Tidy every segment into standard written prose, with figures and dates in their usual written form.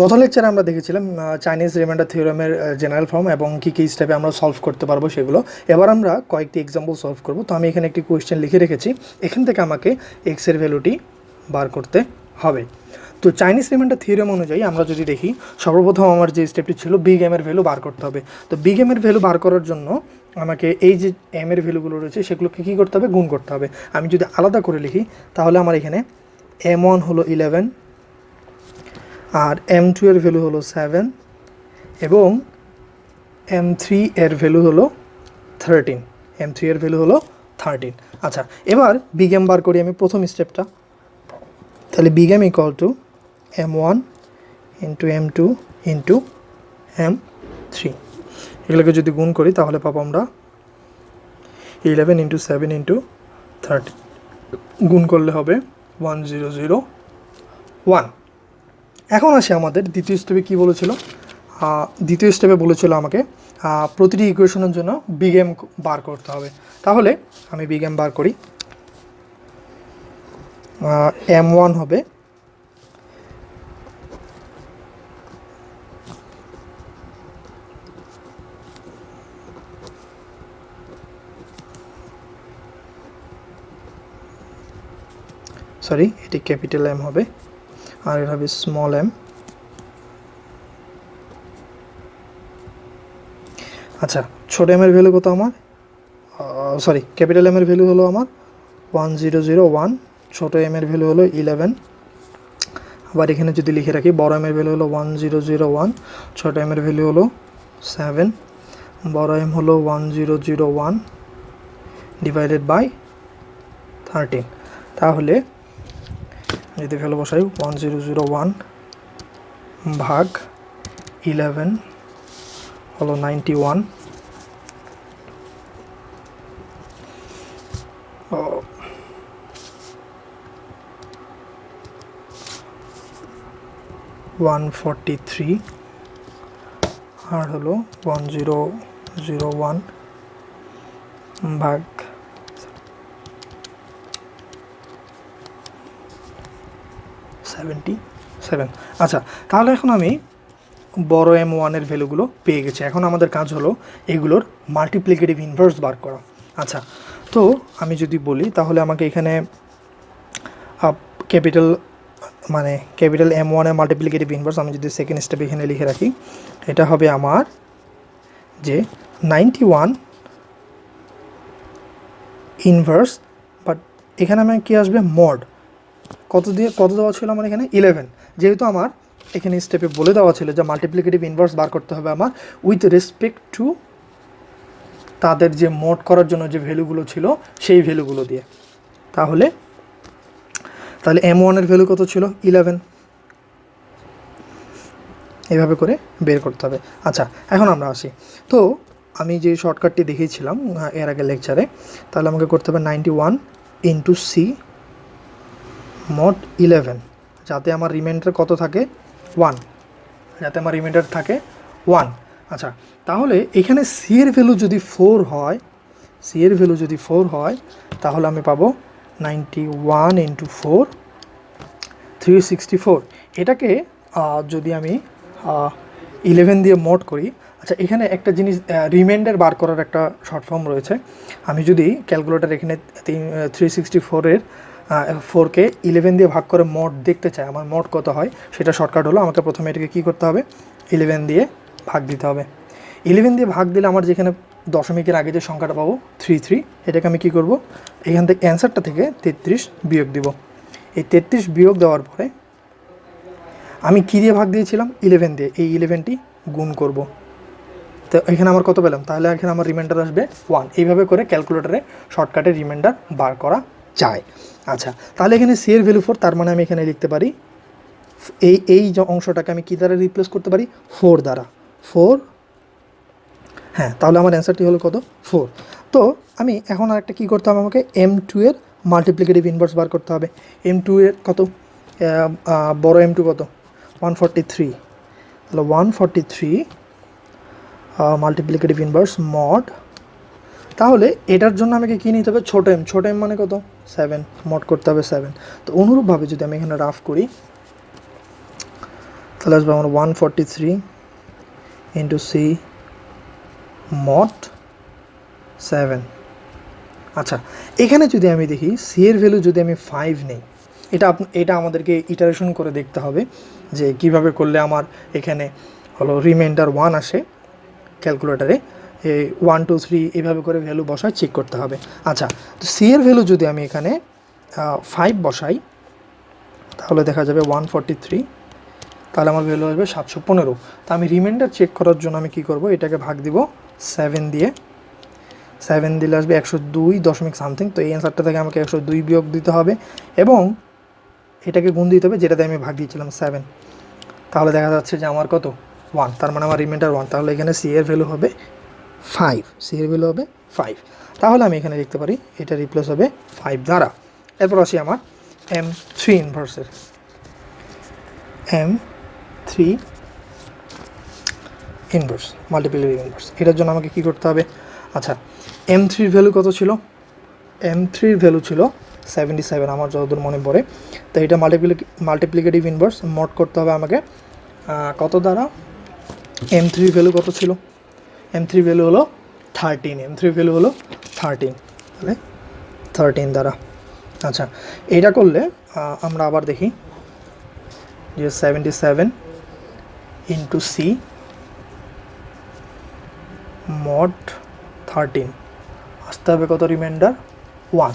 গত লেকচারে আমরা দেখেছিলাম চাইনিজ রিমাইন্ডার থিওরেমের জেনারেল ফর্ম এবং কী স্টেপে আমরা সলভ করতে পারবো সেগুলো। এবার আমরা কয়েকটি এক্সাম্পল সলভ করব। তো আমি এখানে একটি কোয়েশ্চেন লিখে রেখেছি, এখান থেকে আমাকে এক্সের ভ্যালুটি বার করতে হবে। তো চাইনিজ রিমাইন্ডার থিওরেম অনুযায়ী আমরা যদি দেখি, সর্বপ্রথম আমার যে স্টেপটি ছিল বিগ এমের ভ্যালু বার করতে হবে। তো বিগ এমের ভ্যালু বার করার জন্য আমাকে এই যে এমের ভ্যালুগুলো রয়েছে সেগুলোকে কী করতে হবে, গুণ করতে হবে। আমি যদি আলাদা করে লিখি তাহলে আমার এখানে M1 হলো 11, আর M2 এর ভ্যালু হলো 7 এবং M3 এর ভ্যালু হলো 13। M3 এর ভ্যালু হলো 13। আচ্ছা, এবার বিগ এম বার করি আমি প্রথম স্টেপটা। তাহলে big M equal to M1 into M2 into M3। এগুলোকে যদি গুণ করি তাহলে পাবো আমরা 11 ইন্টু 7 ইন্টু 13, গুণ করলে হবে 1001। এখন আসি আমাদের দ্বিতীয় স্টেপে কী বলেছিল। দ্বিতীয় স্টেপে বলেছিল আমাকে প্রতিটি ইকুয়েশনের জন্য বিগ এম বার করতে হবে। তাহলে আমি বিগ এম বার করি। M1 হবে এটি ক্যাপিটাল এম হবে, আর এটা হবে স্মল এম। আচ্ছা, ছোট এম এর ভ্যালু কত আমার, ক্যাপিটাল এম এর ভ্যালু হলো আমার 1001, ছোট এম এর ভ্যালু হলো 11। আবার এখানে যদি লিখে রাখি বড় এম এর ভ্যালু হলো 1001, ছোট এম এর ভ্যালু হলো 7, বড় এম হলো 1001 ডিভাইডেড বাই 13। তাহলে যদি ভ্যালু বসাই 1001 ভাগ 11 হলো 91, 143 আর হলো 1001 ভাগ 77। আচ্ছা, তাহলে এখন আমি বড় M1 এর ভ্যালুগুলো পেয়ে গেছি। এখন আমাদের কাজ হলো এগুলোর মাল্টিপ্লিকেটিভ ইনভার্স বার করা। আচ্ছা, তো আমি যদি বলি তাহলে আমাকে এখানে ক্যাপিটাল M1 এর মাল্টিপ্লিকেটিভ ইনভার্স আমি যদি সেকেন্ড স্টেপে এখানে লিখে রাখি, এটা হবে আমার যে 91 ইনভার্স, বাট এখানে আমার কী আসবে, মড। কত দেওয়া ছিল আমার এখানে 11, যেহেতু আমার এখানে স্টেপে বলে দেওয়া ছিল যে মাল্টিপ্লিকেটিভ ইনভার্স বার করতে হবে আমার উইথ রেসপেক্ট টু তাদের যে মোড করার জন্য যে ভ্যালুগুলো ছিল সেই ভ্যালুগুলো দিয়ে। তাহলে M1 এর ভ্যালু কত ছিল, 11। এভাবে করে বের করতে হবে। আচ্ছা, এখন আমরা আসি। তো আমি যে শর্টকাটটি দেখিয়েছিলাম এর আগে লেকচারে, তাহলে আমাকে করতে হবে 91 ইন্টু সি মড 11, যাতে আমার রিমাইন্ডার কত থাকে 1, যাতে আমার রিমাইন্ডার থাকে 1। আচ্ছা, তাহলে এখানে সি এর ভ্যালু যদি 4 হয়, তাহলে আমি পাবো 91 ইন্টু 4 364। এটাকে যদি আমি 11 দিয়ে মোড করি। আচ্ছা, এখানে একটা জিনিস, রিমাইন্ডার বার করার একটা শর্ট ফর্ম রয়েছে। আমি যদি ক্যালকুলেটার এখানে 364-এর 4কে 11 দিয়ে ভাগ করে মোড দেখতে চাই, আমার মোড কত হয়, সেটা শর্টকাট হলো আমাকে প্রথমে এটাকে কী করতে হবে, 11 দিয়ে ভাগ দিতে হবে। 11 দিয়ে ভাগ দিলে আমার যেখানে দশমিকের আগে যে সংখ্যাটা পাবো 33, এটাকে আমি কী করব, এখান থেকে অ্যান্সারটা থেকে 33 বিয়োগ দিব। এই 33 বিয়োগ দেওয়ার পরে আমি কী দিয়ে ভাগ দিয়েছিলাম, 11 দিয়ে, এই 11টি গুণ করব। তো এখানে আমার কত পেলাম, তাহলে এখানে আমার রিমাইন্ডার আসবে 1। এইভাবে করে ক্যালকুলেটারে শর্টকাটে রিমাইন্ডার বার করা যায়। আচ্ছা, তাহলে এখানে সি এর ভ্যালু 4, তার মানে আমি এখানে লিখতে পারি এই যে অংশটাকে আমি কী দ্বারা রিপ্লেস করতে পারি, 4 দ্বারা। 4, হ্যাঁ, তাহলে আমার অ্যান্সারটি হলো কত, 4। তো আমি এখন আরেকটা কী করতে হবে, আমাকে M2 এর মাল্টিপ্লিকেটিভ ইনভার্স বার করতে হবে। M2 এর কত, বড় M2 কত, 143। তাহলে 143 মাল্টিপ্লিকেটিভ ইনভার্স মড। তাহলে এটার জন্য আমাকে কী নিতে হবে, ছোট এম মানে কত, 7, মড করতে হবে 7। তো অনুরূপভাবে যদি আমি এখানে রাফ করি, তাহলে আসবে আমার 143 ইন্টু সি মড 7। আচ্ছা, এখানে যদি আমি দেখি সি এর ভ্যালু যদি আমি 5 নেই, এটা আমাদেরকে ইটারেশন করে দেখতে হবে যে কিভাবে করলে আমার এখানে হলো রিমাইন্ডার 1 আসে ক্যালকুলেটারে। 1 2 3 এইভাবে করে ভ্যালু বসায় চেক করতে হবে। আচ্ছা, তো সি এর ভ্যালু যদি আমি এখানে 5 বসাই তাহলে দেখা যাবে 143, তাহলে আমার ভ্যালু আসবে 715। তো আমি রিমাইন্ডার চেক করার জন্য আমি কী করব, এটাকে ভাগ দিব 7 দিয়ে। 7 দিলে আসবে 102 দশমিক সামথিং। তো এই অ্যান্সারটা থেকে আমাকে 102 বিয়োগ দিতে হবে এবং এটাকে গুণ দিতে হবে যেটাতে আমি ভাগ দিয়েছিলাম 7। তাহলে দেখা যাচ্ছে যে আমার কত 1, তার মানে আমার রিমাইন্ডার 1। তাহলে এখানে সি এর ভ্যালু হবে 5, সি এর ভ্যালু হবে 5। তাহলে আমি এখানে লিখতে পারি এটা রিপ্লেস হবে 5 দ্বারা। এরপর আসি আমার M3 ইনভার্সের। M3 inverse, multiplicative inverse, এটার জন্য আমাকে কী করতে হবে? আচ্ছা, M3 ভ্যালু কত ছিল? M3 ভ্যালু ছিল 77 আমার যতদূর মনে পড়ে। তো এটা মাল্টিপ্লিকেটিভ ইনভার্স মড করতে হবে আমাকে কত দ্বারা? M3 ভ্যালু কত ছিল? M3 ভ্যালু হলো 13, M3 ভ্যালু হলো 13, তাহলে 13 দ্বারা। আচ্ছা, এটা করলে আমরা আবার দেখি যে 77 ইন্টু সি মড 13 আসতে হবে কত? রিমাইন্ডার 1।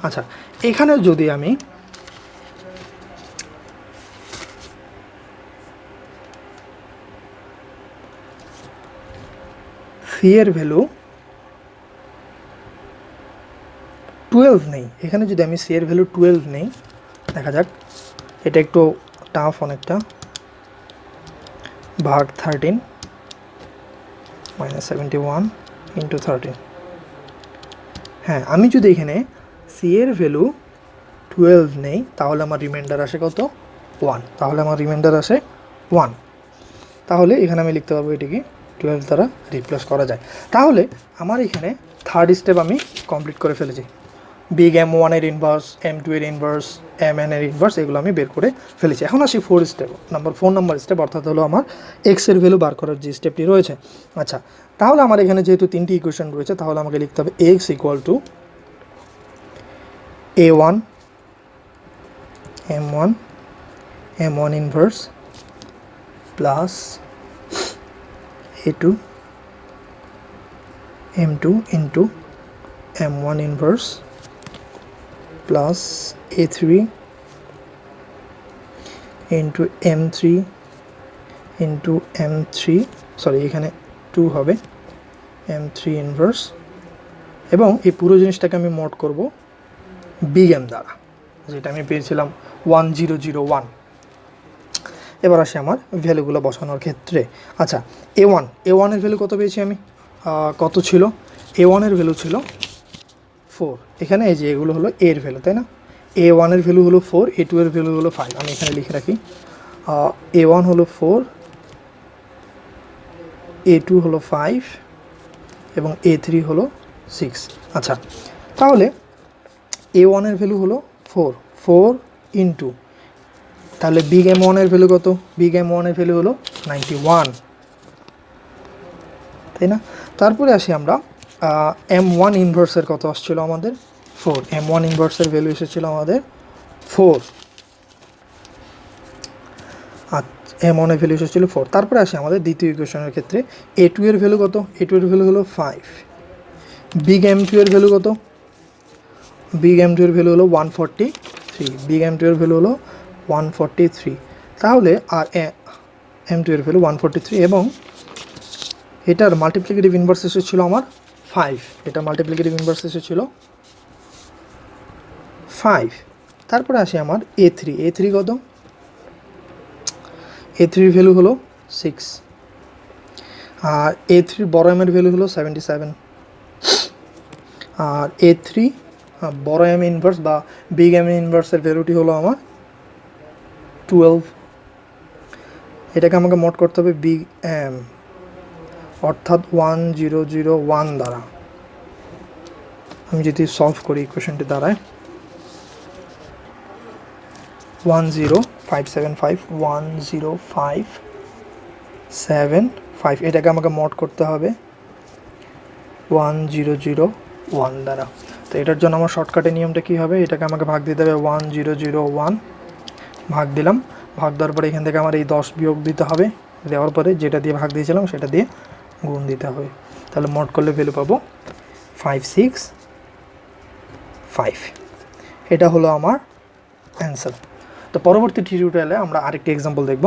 আচ্ছা, এখানে যদি আমি সি এর ভ্যালু 12 নেই, এখানে যদি আমি সি এর ভ্যালু 12 নেই, দেখা যাক, এটা একটু টাফ অনেকটা, ভাগ 13 মাইনাস 71 ইন্টু 13। হ্যাঁ, আমি যদি এখানে সি এর ভ্যালু 12 নেই তাহলে আমার রিমাইন্ডার আসে কত? 1। তাহলে আমার রিমাইন্ডার আসে 1। তাহলে এখানে আমি লিখতে পারবো এটিকে 12 দ্বারা রিপ্লেস করা যায়। তাহলে আমার এখানে থার্ড স্টেপ আমি কমপ্লিট করে ফেলেছি। বিগ M1 এর ইনভার্স, M2 এর ইনভার্স, Mn এর ইনভার্স, এগুলো আমি বের করে ফেলেছি। এখন আসি 4 নাম্বার স্টেপ, অর্থাৎ হলো আমার এক্স এর ভ্যালু বার করার যে স্টেপটি রয়েছে। আচ্ছা, তাহলে আমার এখানে যেহেতু 3টি ইকুয়েশন রয়েছে, তাহলে আমাকে লিখতে হবে x equal to A1 M1 inverse plus A2 M2 into M1 inverse plus A3 into M3 into M3, sorry এখানে 2 হবে, M3 ইনভার্স, এবং এই পুরো জিনিসটাকে আমি মোড করব বিগ এম দ্বারা, যেটা আমি পেয়েছিলাম 1001। এবার আসি আমার ভ্যালুগুলো বসানোর ক্ষেত্রে। আচ্ছা, A1 এর ভ্যালু কত পেয়েছি আমি? কত ছিল? A1 এর ভ্যালু ছিল 4। এখানে এই যে এগুলো হলো এর ভ্যালু, তাই না? A1 এর ভ্যালু হলো 4, A2 এর ভ্যালু হলো 5। আমি এখানে লিখে রাখি, A1 হলো 4, A2 হলো 5 এবং A3 হলো 6। আচ্ছা, তাহলে A1 এর ভ্যালু হলো 4 ইন্টু, তাহলে বিগ M1 এর ভ্যালু কত? বিগ M1 এর ভ্যালু হলো 91, তাই না? তারপরে আসি আমরা M1 ইনভার্সের কত আসছিল আমাদের? 4। M1 ইনভার্সের ভ্যালু এসেছিল আমাদের 4। আর M1 এর ভ্যালু এসেছিল 4। তারপরে আসি আমাদের দ্বিতীয় ইকুয়েশনের ক্ষেত্রে, A2 এর ভ্যালু কত? A2 এর ভ্যালু হলো 5। বিগ M2 এর ভ্যালু কত? বিগ M2 এর ভ্যালু হলো 143। বিগ M2 এর ভ্যালু হলো 143। তাহলে আর M2 এর ভ্যালু 143 এবং এটার মাল্টিপ্লিকেটিভ ইনভার্স এসেছিল আমার 5। এটা মাল্টিপ্লিকেটিভ ইনভার্স এসেছিল 5। তারপরে আসি আমার A3 কত? A3 ভ্যালু হলো 6। আর A3 বড় এম এর ভ্যালু হলো 77। আর A3 বড় এম ইনভার্স বা বিগ এম ইনভার্সের ভ্যালুটি হলো আমার 12। এটাকে আমাকে মোড করতে হবে বিগ এম, অর্থাৎ 1001 দ্বারা। আমি যদি সলভ করি ইকুয়েশনটি দ্বারায় 10 5751057 এটাকে আমাকে মড করতে হবে 1001 দ্বারা। তো এটার জন্য আমার শর্টকাটের নিয়মটা কী হবে, এটাকে আমাকে ভাগ দিতে হবে 1001, ভাগ দিলাম। ভাগ দেওয়ার পরে এখান থেকে আমার এই 10 বিয়োগ দিতে হবে, দেওয়ার পরে যেটা দিয়ে ভাগ দিয়েছিলাম সেটা দিয়ে গুণ দিতে হবে। তাহলে মড করলে ভ্যালু পাবো 565। এটা হলো আমার অ্যান্সার। তো পরবর্তী টিউটোরিয়ালে আমরা আরেকটি এক্সাম্পল দেখব।